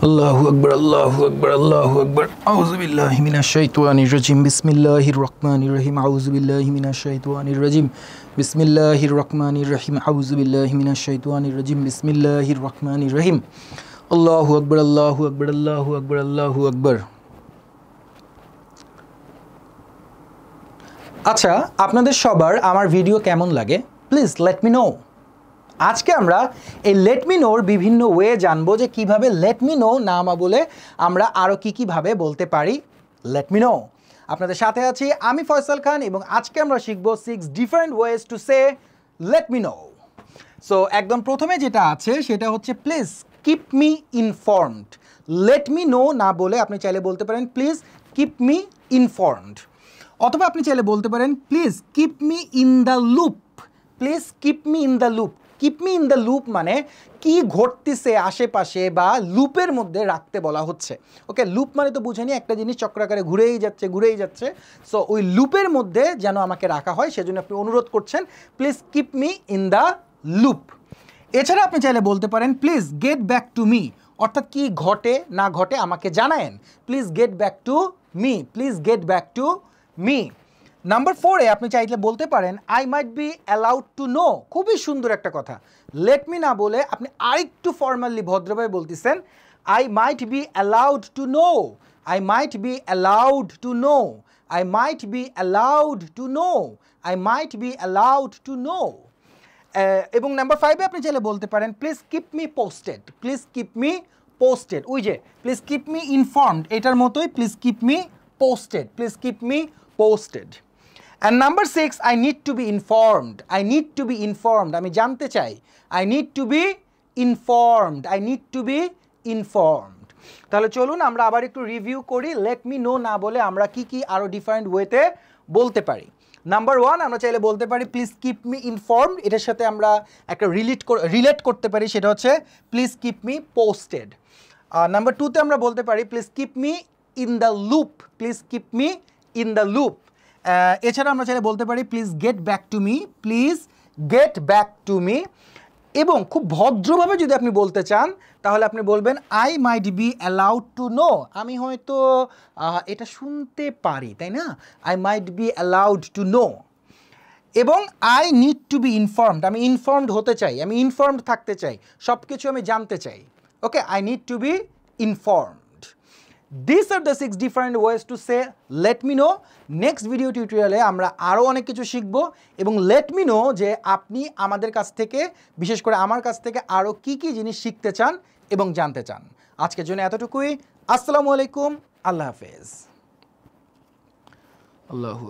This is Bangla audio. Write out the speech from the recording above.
আল্লাহু আকবার আল্লাহু আকবার আল্লাহু আকবার আউযু বিল্লাহি মিনাশ শাইতানির রাজিম বিসমিল্লাহির রহমানির রহিম আউযু বিল্লাহি মিনাশ শাইতানির রাজিম বিসমিল্লাহির রহমানির রহিম আউযু বিল্লাহি মিনাশ শাইতানির রাজিম বিসমিল্লাহির রহমানির রহিম আল্লাহু আকবার আল্লাহু আকবার আল্লাহু আকবার আল্লাহু আকবার। আচ্ছা, আপনাদের সবার আমার ভিডিও কেমন লাগে প্লিজ লেট মি নো। আজকে আমরা এই লেট মি নোর বিভিন্ন ওয়ে জানবো যে কিভাবে লেট মি নো না বলে আমরা আরও কী ভাবে বলতে পারি লেট মি নো। আপনাদের সাথে আছি আমি ফয়সাল খান এবং আজকে আমরা শিখবো 6 different ways to say let me no. So একদম প্রথমে যেটা আছে সেটা হচ্ছে please keep me informed. Let me no না বলে আপনি চাইলে বলতে পারেন প্লিজ কিপ মি ইনফর্মড, অথবা আপনি চাইলে বলতে পারেন please keep me in the loop. Please keep me in the loop. Keep me in the loop মানে কি ঘটতেছে আশেপাশে বা লুপের মধ্যে রাখতে বলা হচ্ছে। ওকে, লুপ মানে তো বুঝেনি একটা জিনিস চক্রাকারে ঘুরেই যাচ্ছে। সো ওই লুপের মধ্যে যেন আমাকে রাখা হয় সেজন্য আপনি অনুরোধ করছেন please keep me in the loop. এছাড়া আপনি চাইলে বলতে পারেন please get back to me, অর্থাৎ কি ঘটে না ঘটে আমাকে জানায়েন। Please get back to me, please get back to me. Number 4-এ আপনি চাইলে বলতে পারেন I might be allowed to know. খুবই সুন্দর একটা কথা। লেট মি না বলে আপনি আরেকটু ফর্মালি ভদ্রভাবে বলতেছেন I might be allowed to no, I might be allowed to no, I might be allowed to no, I might be allowed to know. এবং নাম্বার 5-এ আপনি চাইলে বলতে পারেন please keep me posted, please keep me posted. ওই যে প্লিজ কিপ মি ইনফর্মড এটার মতোই please keep me posted, please keep me posted. And number 6, I need to be informed. I need to be informed. আমি জানতে চাই। I need to be informed. I need to be informed. তাহলে চলুন আমরা আবার একটু রিভিউ করি লেট মি নো না বলে আমরা কি আরও ডিফারেন্ট ওয়েতে বলতে পারি। নাম্বার 1 আমরা চাইলে বলতে পারি প্লিজ কিপ মি ইনফর্মড, এটার সাথে আমরা একটা রিলেট করতে পারি, সেটা হচ্ছে please keep me posted. Number 2-তে আমরা বলতে পারি please keep me in the loop, please keep me in the loop. এছাড়া আমরা চাইলে বলতে পারি please get back to me, please get back to me. এবং খুব ভদ্রভাবে যদি আপনি বলতে চান তাহলে আপনি বলবেন I might be allowed to know. আমি হয়তো এটা শুনতে পারি, তাই না? I might be allowed to know. এবং I need to be informed, আমি ইনফর্মড হতে চাই, আমি ইনফর্মড থাকতে চাই, সব কিছু আমি জানতে চাই। Okay, I need to be informed. These are the 6 different ways to say let me know. Next video টিউটোরিয়ালে আমরা আরও অনেক কিছু শিখব এবং লেট মি নো যে আপনি আমাদের কাছ থেকে, বিশেষ করে আমার কাছ থেকে আরও কি জিনিস শিখতে চান এবং জানতে চান। আজকের জন্য এতটুকুই। আসসালামু আলাইকুম, আল্লাহ হাফেজ। আল্লাহু